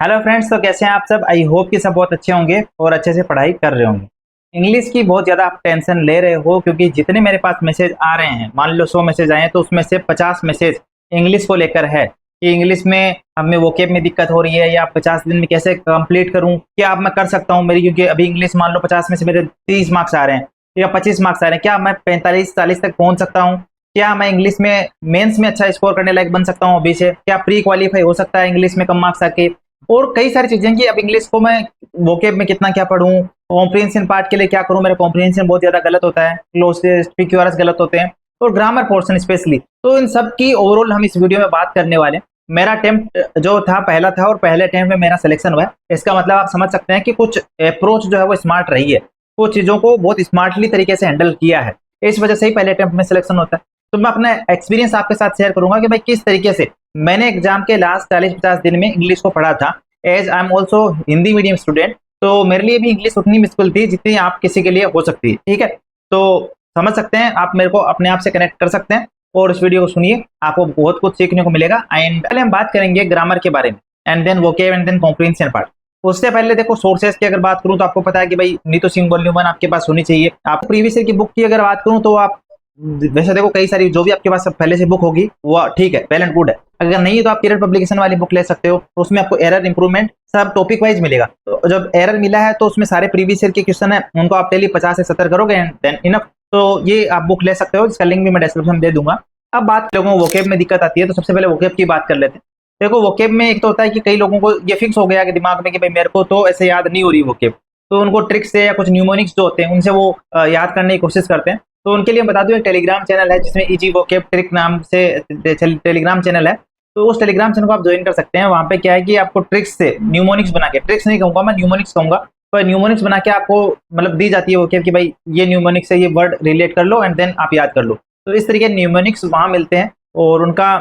Hello friends, तो कैसे हैं आप सब। आई होप कि सब बहुत अच्छे होंगे और अच्छे से पढ़ाई कर रहे होंगे। इंग्लिश की बहुत ज़्यादा आप टेंशन ले रहे हो क्योंकि जितने मेरे पास मैसेज आ रहे हैं, मान लो 100 मैसेज आए हैं तो उसमें से 50 मैसेज इंग्लिश को लेकर है कि इंग्लिश में हमें वोकेब में दिक्कत हो रही है या 50 दिन में कैसे कंप्लीट करूं, क्या अब मैं कर सकता हूं मेरी, क्योंकि अभी इंग्लिश मान लो 50 में से मेरे 30 मार्क्स आ रहे हैं या 25 मार्क्स आ रहे हैं, क्या मैं 45-40 तक पहुंच सकता हूं, क्या मैं इंग्लिश में मेंस में अच्छा स्कोर करने लायक बन सकता हूं अभी से, क्या प्री क्वालिफाई हो सकता है इंग्लिश में कम मार्क्स आके, और कई सारी चीजें कि अब इंग्लिश को मैं वोकेब में कितना क्या पढूं, कॉम्प्रिहेंशन पार्ट के लिए क्या करूं, मेरा कॉम्प्रिहेंशन बहुत ज्यादा गलत होता है, क्लोजेस्ट PQRS गलत होते हैं और ग्रामर पोर्शन स्पेशली। तो इन सब की ओवरऑल हम इस वीडियो में बात करने वाले हैं। मेरा अटेम्प्ट जो था पहला था और पहले अटेम्प्ट में मेरा सिलेक्शन हुआ है। इसका मतलब आप समझ सकते हैं कि कुछ अप्रोच जो है वो स्मार्ट रही है, कुछ चीजों को बहुत स्मार्टली तरीके से हैंडल किया है, इस वजह से ही पहले अटेम्प्ट में सिलेक्शन होता है। तो मैं अपना एक्सपीरियंस आपके साथ शेयर करूंगा कि भाई किस तरीके से मैंने एग्जाम के लास्ट 40-50 दिन में इंग्लिश को पढ़ा था। As I am also Hindi medium student, तो मेरे लिए भी इंग्लिश उतनी मुश्किल थी जितनी आप किसी के लिए हो सकती है। ठीक है, तो समझ सकते हैं आप, मेरे को अपने आप से कनेक्ट कर सकते हैं और इस वीडियो को सुनिए, आपको बहुत कुछ सीखने को मिलेगा। एंड पहले हम बात करेंगे ग्रामर के बारे में and then vocab and then comprehension part. उससे पहले देखो सोर्सेज की अगर बात करूं तो आपको पता है कि भाई नीतू सिंह वॉल्यूम 1 आपके पास होनी चाहिए। आप प्रीवियस ईयर की बुक की अगर बात करूं तो आप वैसे देखो कई सारी जो भी आपके पास पहले से बुक होगी वो ठीक है, वेल एंड गुड है। अगर नहीं है तो आप पीरियड पब्लिकेशन वाली बुक ले सकते हो, उसमें आपको एरर इंप्रूवमेंट सब टॉपिक वाइज मिलेगा। तो जब एरर मिला है तो उसमें सारे प्रीवियस ईयर के क्वेश्चन है, उनको आप डेली 50 से 70 करोगे एंड देन इनफ। तो ये आप बुक ले सकते हो, जिसका लिंक भी मैं डिस्क्रिप्शन में दे दूंगा। अब बात लोगों को वोकेब में दिक्कत आती है तो सबसे पहले वोकेब की बात कर लेते हैं। देखो वोकेब में एक तो होता है कि कई लोगों को ये फिक्स हो गया कि दिमाग में कि भाई मेरे को तो ऐसे याद नहीं हो रही वोकेब, तो उनको ट्रिक्स से या कुछ न्यूमोनिक्स जो होते हैं उनसे वो याद करने की कोशिश करते हैं। तो उनके लिए बता दूं एक टेलीग्राम चैनल है जिसमें इजी वोकेब ट्रिक नाम से टेलीग्राम चैनल है। तो उस टेलीग्राम चैनल को आप ज्वाइन कर सकते हैं। वहां पे क्या है कि आपको ट्रिक्स से न्यूमोनिक्स बना के, ट्रिक्स नहीं कहूंगा मैं, न्यूमोनिक्स कहूंगा, पर न्यूमोनिक्स बना के आपको मतलब दी जाती है वोकेब कि भाई ये न्यूमोनिक्स से ये वर्ड रिलेट कर लो एंड देन आप याद कर लो। तो इस तरीके न्यूमोनिक्स वहां मिलते हैं और उनका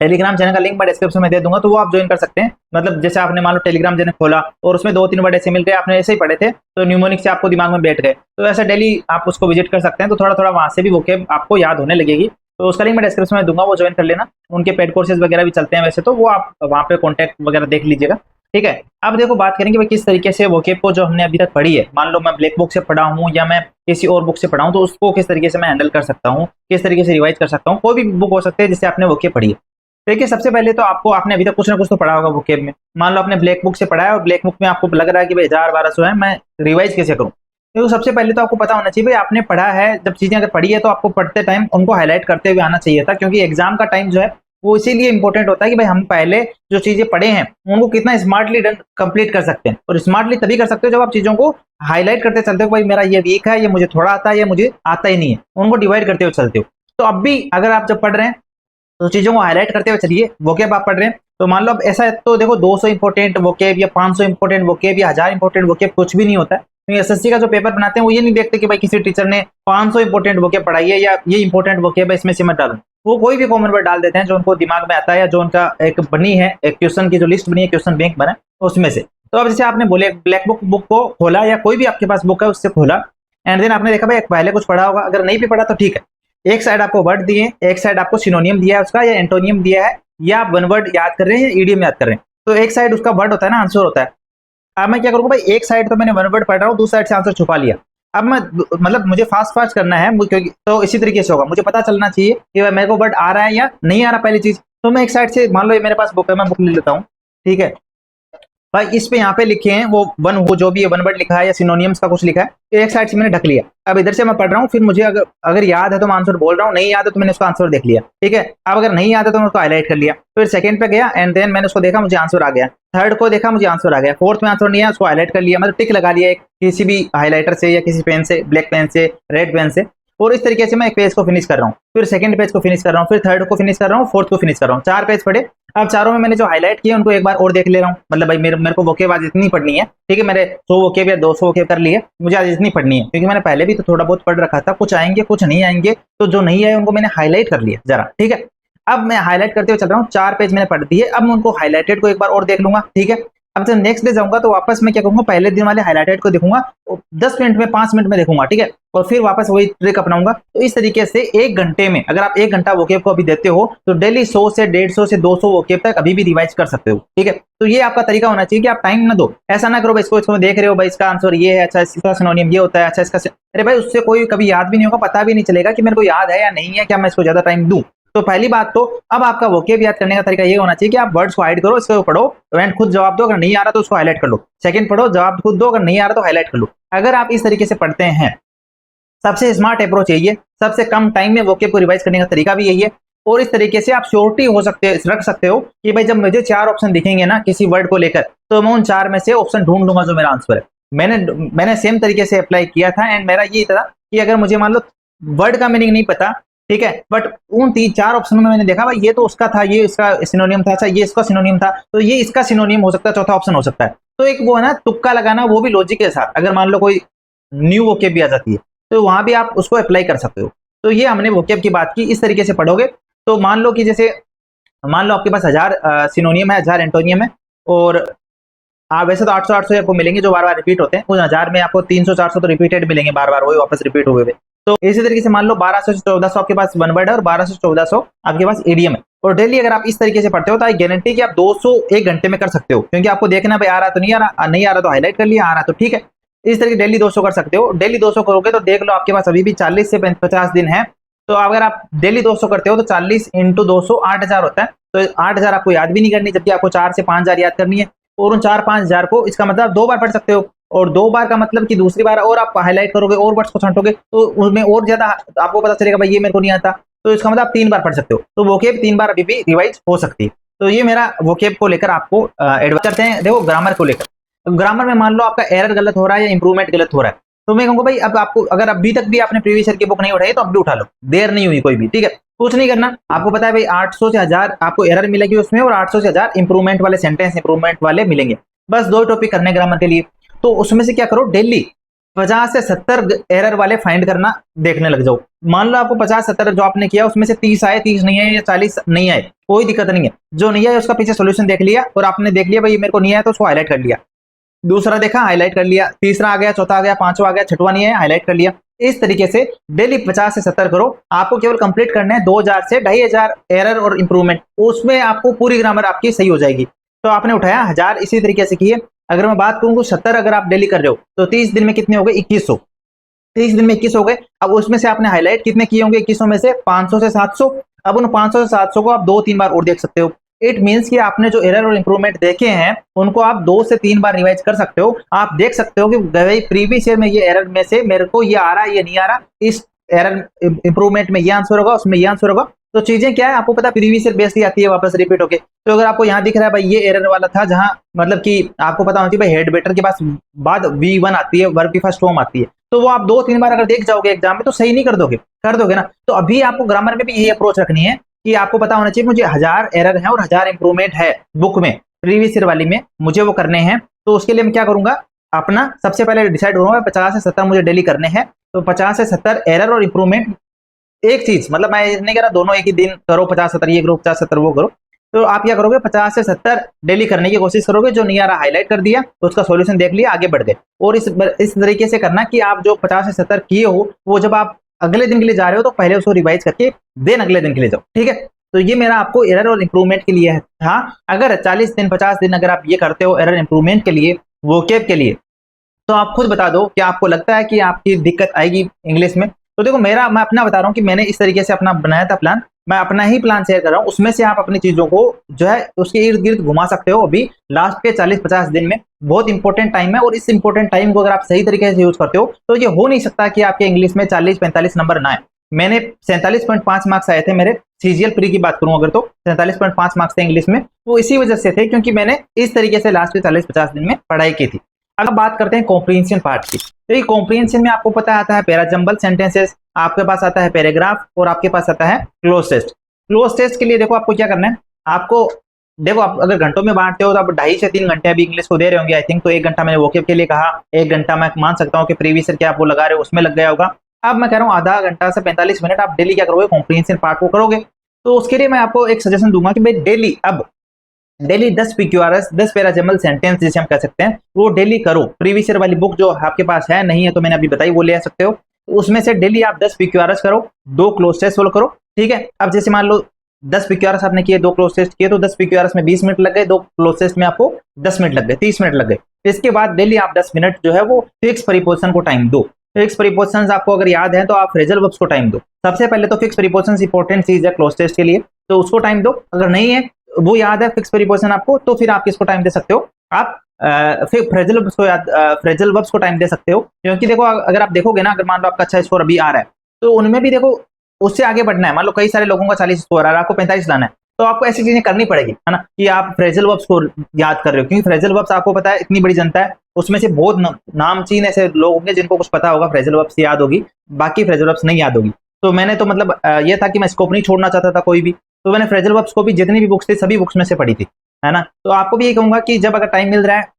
टेलीग्राम चैनल का लिंक मैं डिस्क्रिप्शन में दे दूंगा, तो वो आप ज्वाइन कर सकते हैं। मतलब जैसे आपने मान लो टेलीग्राम चैनल खोला और उसमें 2-3 वर्ड ऐसे मिल गए, आपने ऐसे ही पढ़े थे तो न्यूमोनिक्स से आपको दिमाग में बैठ गए, तो ऐसा डेली आप उसको विजिट कर सकते हैं। तो थोड़ा थोड़ा वहां से भी वोकेब आपको याद होने लगेगी। तो उसका लिंक मैं डिस्क्रिप्शन में दूंगा, वो ज्वाइन कर लेना। उनके पेड कोर्सेज वगैरह भी चलते हैं वैसे, तो वो आप वहाँ पे कॉन्टैक्ट वगैरह देख लीजिएगा। ठीक है, अब देखो बात करेंगे भाई किस तरीके से वोकेब को जो हमने अभी तक पढ़ी है, मान लो मैं ब्लैक बुक से पढ़ा हूँ या मैं किसी और बुक से पढ़ा हूँ, तो उसको किस तरीके से मैं हैंडल कर सकता हूँ, किस तरीके से रिवाइज कर सकता हूँ। कोई भी बुक हो सकती है जिससे आपने वोकेब पढ़ी है। देखिए सबसे पहले तो आपने अभी तक कुछ ना कुछ तो पढ़ा होगा वोकेब में। मान लो आपने ब्लैक बुक से पढ़ा है और ब्लैक बुक में आपको लग रहा है कि भाई 1000-1200 है, मैं रिवाइज कैसे करूँ। तो सबसे पहले तो आपको पता होना चाहिए भाई आपने पढ़ा है, जब चीजें अगर पढ़ी है तो आपको पढ़ते टाइम उनको हाईलाइट करते हुए आना चाहिए था, क्योंकि एग्जाम का टाइम जो है वो इसीलिए इंपॉर्टेंट होता है कि भाई हम पहले जो चीजें पढ़े हैं उनको कितना स्मार्टली कंप्लीट कर सकते हैं। और स्मार्टली तभी कर सकते हो जब आप चीजों को हाईलाइट करते चलते हो, भाई मेरा ये वीक है, ये मुझे थोड़ा आता है, ये मुझे आता ही नहीं है, उनको डिवाइड करते हुए चलते हो। तो अब भी अगर आप जब पढ़ रहे हैं तो चीजों को हाईलाइट करते हुए चलिए। वोकेब आप पढ़ रहे हैं तो मान लो अब ऐसा है तो देखो 200 इंपोर्टेंट वोकेब या 500 इंपोर्टेंट वोकेब या 1000 इंपोर्टेंट वोकेब कुछ भी नहीं होता है। तो SSC का जो पेपर बनाते हैं वो ये नहीं देखते कि भाई किसी टीचर ने 500 इंपोर्टेंट वोकेब पढ़ाई है या ये इंपोर्टेंट वोकेब है इसमें से मत डालूं। वो कोई भी कॉमन वर्ड डाल देते हैं जो उनको दिमाग में आता है या जो उनका एक बनी है, एक क्वेश्चन की जो लिस्ट बनी है, क्वेश्चन बैंक बना उसमें से। तो अब जैसे आपने बोले ब्लैक बुक को खोला या कोई भी आपके पास बुक है उससे खोला एंड देन आपने देखा भाई पहले कुछ पढ़ा होगा, अगर नहीं भी पढ़ा तो ठीक है, एक साइड आपको वर्ड दिए, एक साइड आपको सिनोनियम दिया है उसका या एंटोनियम दिया है, या आप वन वर्ड याद कर रहे हैं या ईडियम याद कर रहे हैं। तो एक साइड उसका वर्ड होता है ना, आंसर होता है। अब मैं क्या करूंगा भाई, एक साइड तो मैंने वन वर्ड पढ़ रहा हूँ, दूसरी साइड से आंसर छुपा लिया। अब मैं मतलब मुझे फास्ट करना है क्योंकि तो इसी तरीके से होगा, मुझे पता चलना चाहिए कि भाई मेरे को वर्ड आ रहा है या नहीं आ रहा। पहली चीज तो मैं एक साइड से, मान लो ये मेरे पास बुक है, मैं बुक ले लेता हूँ। ठीक है भाई, इस पे यहाँ पे लिखे हैं वो जो भी है वन वर्ड लिखा है या सिनोनियम्स का कुछ लिखा है, तो एक साइड से मैंने ढक लिया। अब इधर से मैं पढ़ रहा हूँ, फिर मुझे अगर याद है तो मैं आंसर बोल रहा हूँ, नहीं याद है तो मैंने उसका आंसर देख लिया। ठीक है, अब अगर नहीं याद है तो मैं उसको हाईलाइट कर लिया, फिर सेकंड पे गया एंड देन मैंने उसको देखा, मुझे आंसर आ गया। थर्ड को देखा, मुझे आंसर आ गया। फोर्थ में आंसर नहीं है, उसको हाईलाइट कर लिया, मतलब टिक लगा लिया एक किसी भी हाईलाइटर से या किसी पेन से, ब्लैक पेन से, रेड पेन से। और इस तरीके से मैं एक पेज को फिनिश कर रहा हूँ, फिर सेकंड पेज को फिनिश कर रहा हूँ, फिर थर्ड को फिनिश कर रहा हूँ, फोर्थ को फिनिश कर रहा हूँ। 4 पेज पढ़े। अब चारों में मैंने जो हाईलाइट किए उनको एक बार और देख ले रहा हूँ, मतलब भाई मेरे को वोकेब आज इतनी पढ़नी है। ठीक है, मेरे 100 वोकेब या 200 वोकेब कर लिए, मुझे आज इतनी पढ़नी है, क्योंकि मैंने पहले भी तो थोड़ा बहुत पढ़ रखा था, कुछ आएंगे कुछ नहीं आएंगे, तो जो नहीं आए उनको मैंने हाईलाइट कर लिया जरा। ठीक है, अब मैं हाईलाइट करते हुए चल रहा हूँ, 4 पेज मैंने पढ़ दिए, अब मैं उनको हाईलाइटेड को एक बार और देख लूंगा। ठीक है, अब जब नेक्स्ट डे जाऊंगा तो वापस मैं क्या करूंगा, पहले दिन वाले हाईलाइटेड को देखूंगा, 10 मिनट में 5 मिनट में देखूंगा, ठीक है, और फिर वापस वही ट्रिक अपनाऊंगा। तो इस तरीके से 1 घंटे में अगर आप 1 घंटा वोकेब को अभी देते हो तो डेली 100 से 150 से 200 वोकेब तक अभी भी रिवाइज कर सकते हो, ठीक है। तो ये आपका तरीका होना चाहिए कि आप टाइम ना दो, ऐसा ना करो भाई इसको देख रहे हो भाई इसका आंसर ये है, अच्छा इसका सिनोनियम ये होता है, अच्छा इसका अरे भाई उससे कोई कभी याद भी नहीं होगा, पता भी नहीं चलेगा कि मेरे को याद है या नहीं है, क्या मैं इसको ज्यादा टाइम दूं। तो पहली बात तो अब आपका वोकेब याद करने का तरीका ये होना चाहिए कि आप वर्ड्स को हाइड करो, इसको पढ़ो एंड खुद जवाब दो, अगर नहीं आ रहा तो उसको हाईलाइट कर लो। सेकंड पढ़ो, जवाब खुद दो, अगर नहीं आ रहा तो हाईलाइट कर लो। अगर आप इस तरीके से पढ़ते हैं, सबसे स्मार्ट अप्रोच यही है, सबसे कम टाइम में वोकेब को रिवाइज करने का तरीका भी यही है। और इस तरीके से आप श्योरिटी हो सकते रख सकते हो कि भाई जब मुझे 4 ऑप्शन दिखेंगे ना किसी वर्ड को लेकर, तो मैं उन 4 में से ऑप्शन ढूंढ लूंगा जो मेरा आंसर है। मैंने सेम तरीके से अप्लाई किया था एंड मेरा ये था कि अगर मुझे मान लो वर्ड का मीनिंग नहीं पता, ठीक है, बट उन 3-4 ऑप्शनों में मैंने देखा भाई ये तो उसका था, ये इसका सिनोनियम था, अच्छा ये इसका सिनोनियम था, तो ये इसका सिनोनियम हो सकता है, चौथा ऑप्शन हो सकता है। तो एक वो है ना तुक्का लगाना, वो भी लॉजिक के साथ, अगर मान लो कोई न्यू वोकेब भी आ जाती है तो वहां भी आप उसको अप्लाई कर सकते हो। तो ये हमने वोकेब की बात की, इस तरीके से पढ़ोगे तो मान लो कि जैसे मान लो आपके पास 1000 सिनोनियम है, 1000 एंटोनियम है, और आप वैसे तो 800 आपको मिलेंगे जो बार बार रिपीट होते हैं, उन 1000 में आपको 300-400 तो रिपीटेड मिलेंगे, बार बार वही वापस रिपीट हुए। तो इसी तरीके से मान लो 1200 से 1400 आपके पास वन वर्ड है और 1200 से 1400 आपके पास ईडीएम है। और डेली अगर आप इस तरीके से पढ़ते हो तो आई गारंटी कि आप 200 1 घंटे में कर सकते हो, क्योंकि आपको देखना भाई आ रहा तो नहीं आ रहा, नहीं आ रहा तो हाईलाइट कर लिया, आ रहा तो ठीक है। इस तरीके डेली 200 कर सकते हो। डेली 200 करोगे तो देख लो आपके पास अभी भी 40 से 50 दिन है। तो अगर आप डेली 200 करते हो तो 40 इंटू 200 8000 होता है। तो 8000 आपको याद भी नहीं करनी, जबकि आपको 4 से 5000 याद करनी है। और उन 4-5 हजार को इसका मतलब 2 बार पढ़ सकते हो, और 2 बार का मतलब कि दूसरी बार और आप हाईलाइट करोगे और वर्ड्स को छांटोगे तो उसमें और ज्यादा आपको पता चलेगा भाई ये मेरे को नहीं आता, तो इसका मतलब आप 3 बार पढ़ सकते हो। तो वोकेब 3 बार अभी भी रिवाइज हो सकती है। तो ये मेरा वोकेब को लेकर आपको एडवाइस करते हैं। देखो ग्रामर को लेकर, तो ग्रामर में मान लो आपका एरर गलत हो रहा है या इंप्रूवमेंट गलत हो रहा है, तो मैं कहूंगा भाई अब आपको अगर अभी तक भी आपने प्रीवियस ईयर की बुक नहीं उठाई तो अब भी उठा लो, देर नहीं हुई कोई भी, ठीक है। कुछ नहीं करना, आपको पता है भाई 800 से 1000 आपको एरर मिलेगी उसमें, और 800 से 1000 इंप्रूवमेंट वाले सेंटेंस इंप्रूवमेंट वाले मिलेंगे। बस 2 टॉपिक करने ग्रामर के लिए। तो उसमें से क्या करो, डेली 50 से 70 एरर वाले फाइंड करना देखने लग जाओ। मान लो आपको 50-70 जो आपने किया उसमें से 30 आए, 30 नहीं आए या 40 नहीं आए, कोई दिक्कत नहीं है। जो नहीं आया उसका पीछे सोल्यूशन देख लिया और आपने देख लिया भाई मेरे को नहीं आया तो उसको हाईलाइट कर लिया, दूसरा देखा हाईलाइट कर लिया, तीसरा आ गया, चौथा आ गया, पांचवा आ गया, छठवां नहीं है हाईलाइट कर लिया। इस तरीके से डेली 50 से 70 करो। आपको केवल कंप्लीट करना है 2000 से 2500 एरर और इंप्रूवमेंट, उसमें आपको पूरी ग्रामर आपकी सही हो जाएगी। तो आपने उठाया 1000 इसी तरीके से किए। अगर मैं बात करूं 70 अगर आप डेली कर रहे हो तो 30 दिन में कितने हो गए, 2100। 30 दिन में 21 हो गए। अब उसमें से आपने हाईलाइट कितने किए होंगे 2100 में से, 500 से 700। अब उन 500 से 700 को आप 2-3 बार और देख सकते हो। इट मीन्स कि आपने जो एरर और इंप्रूवमेंट देखे हैं उनको आप 2 से 3 बार रिवाइज कर सकते हो। आप देख सकते हो कि भाई प्रीवियस ईयर में ये एरर में से मेरे को ये आ रहा है, ये नहीं आ रहा, इस एरर इंप्रूवमेंट में ये आंसर होगा, उसमें ये आंसर होगा। तो चीजें क्या है आपको पता, प्रीवियस ईयर बेस्ड आती है वापस रिपीट होके। तो अगर आपको यहाँ दिख रहा है भाई ये एरर वाला था, जहां मतलब कि आपको पता होना चाहिए भाई हेड बेटर के पास बाद V1 आती है, वर्ब की फर्स्ट फॉर्म आती है, तो वो आप 2-3 बार अगर देख जाओगे एग्जाम में तो सही नहीं कर दोगे ना। तो अभी आपको ग्रामर में भी यही अप्रोच रखनी है कि आपको पता होना चाहिए मुझे 1000 एरर है और 1000 इंप्रूवमेंट है बुक में, प्रीवियस ईयर वाली में मुझे वो करने हैं। तो उसके लिए मैं क्या करूंगा, अपना सबसे पहले डिसाइड करूंगा 50 से 70 मुझे डेली करने हैं। तो 50 से 70 एरर और इंप्रूवमेंट, एक चीज मतलब मैं नहीं कह रहा दोनों एक ही दिन करो 50-70 ये करो 50-70 वो करो। तो आप क्या करोगे 50 से 70 डेली करने की कोशिश करोगे, जो नहीं आ रहा हाईलाइट कर दिया तो उसका सॉल्यूशन देख लिया, आगे बढ़ गए। और इस तरीके से करना कि आप जो 50 से 70 किए हो वो जब आप अगले दिन के लिए जा रहे हो तो पहले उसको रिवाइज करके देन अगले दिन के लिए जाओ, ठीक है। तो ये मेरा आपको एरर और इंप्रूवमेंट के लिए था। अगर 40 दिन 50 दिन अगर आप ये करते हो एरर इंप्रूवमेंट के लिए, वोकेब के लिए, तो आप खुद बता दो कि आपको लगता है कि आपकी दिक्कत आएगी इंग्लिश में। तो देखो मैं अपना बता रहा हूँ कि मैंने इस तरीके से अपना बनाया था प्लान, मैं अपना ही प्लान शेयर कर रहा हूँ। उसमें से आप अपनी चीजों को जो है उसके इर्द गिर्द घुमा सकते हो। अभी लास्ट के 40-50 दिन में बहुत इंपॉर्टेंट टाइम है, और इस इंपॉर्टेंट टाइम को अगर आप सही तरीके से यूज करते हो तो ये हो नहीं सकता कि आपके इंग्लिश में 40-45 नंबर ना आए। मैंने 47.5 मार्क्स आए थे मेरे सीजीएल प्री की बात करूं अगर, तो 47.5 मार्क्स थे इंग्लिश में, वो इसी वजह से थे क्योंकि मैंने इस तरीके से लास्ट के 40-50 दिन में पढ़ाई की थी। अब बात करते हैं कॉम्प्रिहेंशन पार्ट की। तो ये कॉम्प्रिहेंशन में आपको पता आता है पैराजंबल सेंटेंसेस, आपके पास आता है पैराग्राफ, और आपके पास आता है क्लोज टेस्ट। क्लोज टेस्ट के लिए देखो आपको क्या करना है, आपको देखो आप अगर घंटों में बांटते हो तो आप 2.5 से 3 घंटे अभी इंग्लिश को दे रहे होंगे आई थिंक। तो 1 घंटा मैंने वोकेब के लिए कहा, 1 घंटा मैं मान सकता हूँ कि प्रीवियस ईयर क्या आप वो लगा रहे हो उसमें लग गया होगा। अब मैं कह रहा हूँ आधा घंटा से 45 मिनट आप डेली क्या करोगे, कॉम्प्रिहेंशन पार्ट को करोगे। तो उसके लिए मैं आपको एक सजेशन दूंगा कि भाई डेली अब डेली 10 PQRS 10 पैराजमल सेंटेंस जिसे हम कह सकते हैं वो डेली करो। प्रीवियस ईयर वाली बुक जो आपके पास है नहीं है तो मैंने अभी बताई वो ले आ सकते हो। उसमें से डेली आप 10 PQRS करो, 2 क्लोज टेस्ट सोल्व करो। ठीक है, अब जैसे मान लो 10 PQRS आपने किए, 2 क्लोज टेस्ट किए, तो 10 PQRS में 20 मिनट लग गए, 2 क्लोज टेस्ट में आपको 10 मिनट लग गए, 30 मिनट लग गए। इसके बाद डेली आप 10 मिनट जो है वो फिक्स प्रीपोजिशन को टाइम दो। फिक्स प्रीपोजिशंस आपको अगर याद है तो आप फ्रेजल वर्ब्स को टाइम दो। सबसे पहले तो फिक्स प्रीपोजिशंस इंपॉर्टेंट चीज है क्लोज टेस्ट के लिए, तो उसको टाइम दो। अगर नहीं है वो याद है फिक्स प्रीपोजिशन आपको, तो फिर आप किसको टाइम दे सकते हो, आप फिर फ्रेजल वर्ब्स को याद, फ्रेजल वर्ब्स को टाइम दे सकते हो। क्योंकि देखो अगर आप देखोगे ना, अगर मान लो आपका अच्छा स्कोर अभी आ रहा है तो उनमें भी देखो उससे आगे बढ़ना है। मान लो कई सारे लोगों का 40 स्कोर आ रहा है, आपको 45 लाना है, तो आपको ऐसी चीजें करनी पड़ेगी, है ना, कि आप फ्रेजल वर्ब्स को याद कर रहे हो। क्योंकि फ्रेजल वर्ब्स आपको पता है इतनी बड़ी जनता है, उसमें से बहुत नामचीन ऐसे लोग होंगे जिनको कुछ पता होगा, फ्रेजल वर्ब्स याद होगी, बाकी फ्रेजल वर्ब्स नहीं याद होगी। तो मैंने तो मतलब ये था कि मैं स्कोप नहीं छोड़ना चाहता था कोई भी, तो मैंने फ्रेजल वर्ब्स को भी जितनी भी बुक्स थी सभी बुक्स में से पढ़ी थी, है ना। तो आपको भी ये कहूंगा कि जब अगर टाइम मिल रहा है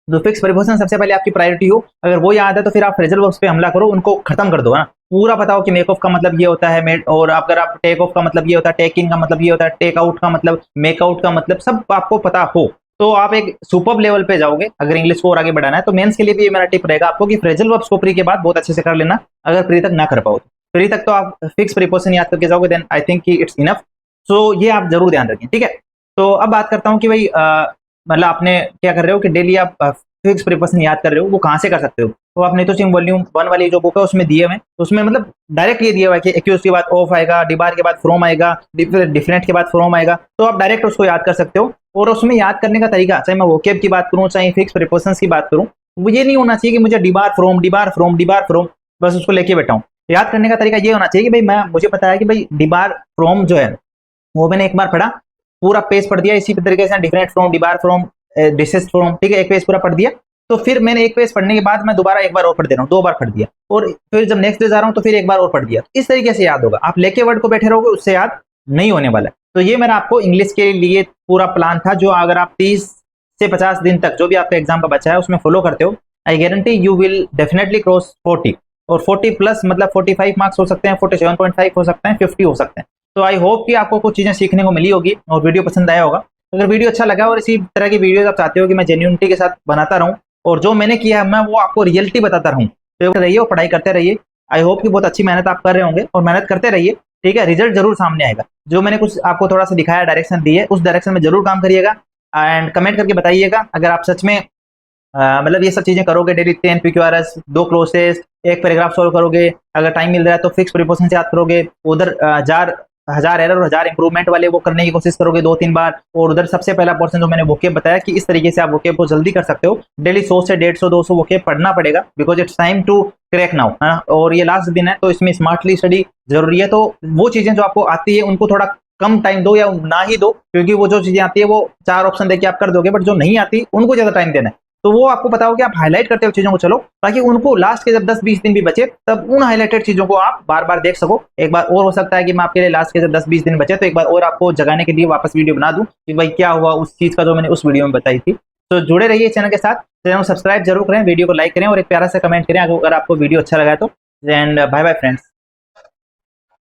तो फिक्स प्रीपोजिशन सबसे पहले आपकी प्रायोरिटी हो। अगर वो याद है तो फिर आप फ्रेजल वर्ब्स पे हमला करो, उनको खत्म कर दो, है ना। पूरा बताओ कि मेक ऑफ का मतलब ये होता है, और अगर आप टेक ऑफ का मतलब ये होता है, टेक इन का मतलब ये होता है, टेक आउट का मतलब, मेक आउट का मतलब, सब आपको पता हो तो आप एक सुपर लेवल पे जाओगे। अगर इंग्लिश को और आगे बढ़ाना है तो मेंस के लिए भी ये मेरा टिप रहेगा आपको कि फ्रेजल वर्ब्स को प्री के बाद बहुत अच्छे से कर लेना। अगर प्री तक ना कर पाओ तो प्री तक तो आप फिक्स प्रीपोजिशन याद करके जाओगे, then I think it's enough. So ये आप जरूर ध्यान रखें, ठीक है। तो अब बात करता हूँ कि भाई मतलब आपने क्या कर रहे हो कि डेली आप फिक्स प्रीपोजिशन याद कर रहे हो, वो कहाँ से कर सकते हो। तो आप नहीं तो सिंह वॉल्यूम 1 वाली जो बुक है उसमें दिए हुए, उसमें मतलब डायरेक्ट ये दिया हुआ है कि एक्यूज के बाद ऑफ आएगा, डिबार के बाद फ्रॉम आएगा, डिफरेंट के बाद फ्रॉम आएगा, तो आप डायरेक्ट उसको याद कर सकते हो। और उसमें याद करने का तरीका, चाहे मैं वोकेब की बात करूँ चाहे फिक्स प्रीपोजिशंस की बात करूँ, वो ये नहीं होना चाहिए कि मुझे debar from debar from debar from बस उसको लेके बैठा हूँ। याद करने का तरीका ये होना चाहिए कि भाई मुझे पता है कि भाई डिबार फ्रॉम जो है वो मैंने एक बार पढ़ा, पूरा पेज पढ़ दिया, इसी तरीके से different from, debar from, desist from, ठीक है, एक पेज पूरा पढ़ दिया। तो फिर मैंने एक पेज पढ़ने के बाद मैं दोबारा एक बार और पढ़ दे रहा हूँ, 2 बार पढ़ दिया, और फिर जब नेक्स्ट डे जा रहा हूँ तो फिर एक बार और पढ़ दिया। इस तरीके से याद होगा। आप लेके वर्ड को बैठे रहोगे उससे याद नहीं होने वाला है। तो ये मेरा आपको इंग्लिश के लिए पूरा प्लान था, जो अगर आप 30 से 50 दिन तक जो भी आपका एग्जाम का बचा है उसमें फॉलो करते हो, I guarantee you will definitely cross 40, और 40 प्लस मतलब 45 मार्क्स हो सकते हैं, 47.5 हो सकते हैं, 50 हो सकते हैं। तो आई होप कि आपको कुछ चीजें सीखने को मिली होगी और वीडियो पसंद आया होगा। अगर वीडियो अच्छा लगा और इसी तरह की वीडियो आप चाहते हो कि मैं जेन्युइनिटी के साथ बनाता रहूं और जो मैंने किया है मैं वो आपको रियलिटी बताता रहूं, तो रहिए और पढ़ाई करते रहिए। आई होप कि बहुत अच्छी मेहनत आप कर रहे होंगे और मेहनत करते रहिए, ठीक है। रिजल्ट जरूर सामने आएगा। जो मैंने कुछ आपको थोड़ा सा दिखाया, डायरेक्शन दी है, उस डायरेक्शन में जरूर काम करिएगा एंड कमेंट करके बताइएगा अगर आप सच में मतलब ये सब चीजें करोगे। डेली 10 PQRS, 2 क्लोज टेस्ट, एक पैराग्राफ सॉल्व करोगे, अगर टाइम मिल रहा है तो फिक्स प्रीपोजिशन से याद करोगे, उधर हजार एरर और 1000 इंप्रूवमेंट वाले वो करने की कोशिश करोगे 2-3 बार, और उधर सबसे पहला पोर्शन जो मैंने वोकेब बताया कि इस तरीके से आप वोकेब को जल्दी कर सकते हो। डेली 100 से 150 200 वोकेब पढ़ना पड़ेगा, because it's time to crack now, है ना। और ये लास्ट दिन है तो इसमें स्मार्टली स्टडी जरूरी है। तो वो चीजें जो आपको आती है उनको थोड़ा कम टाइम दो या ना ही दो, क्योंकि वो जो चीजें आती है वो 4 ऑप्शन देके आप कर दोगे, बट जो नहीं आती उनको ज्यादा टाइम देना है। तो वो आपको पता हो कि आप हाईलाइट करते हो चीजों को चलो, ताकि उनको लास्ट के जब 10-20 दिन भी बचे तब उन हाईलाइटेड चीजों को आप बार बार देख सको। एक बार और हो सकता है कि मैं आपके लिए लास्ट के जब 10-20 दिन बचे तो एक बार और आपको जगाने के लिए वापस वीडियो बना दूं कि भाई क्या हुआ उस चीज का जो मैंने उस वीडियो में बताई थी। तो जुड़े रहिए चैनल के साथ, चैनल को सब्सक्राइब जरूर करें, वीडियो को लाइक करें और एक प्यारा सा कमेंट करें अगर आपको वीडियो अच्छा लगा तो। And bye bye friends.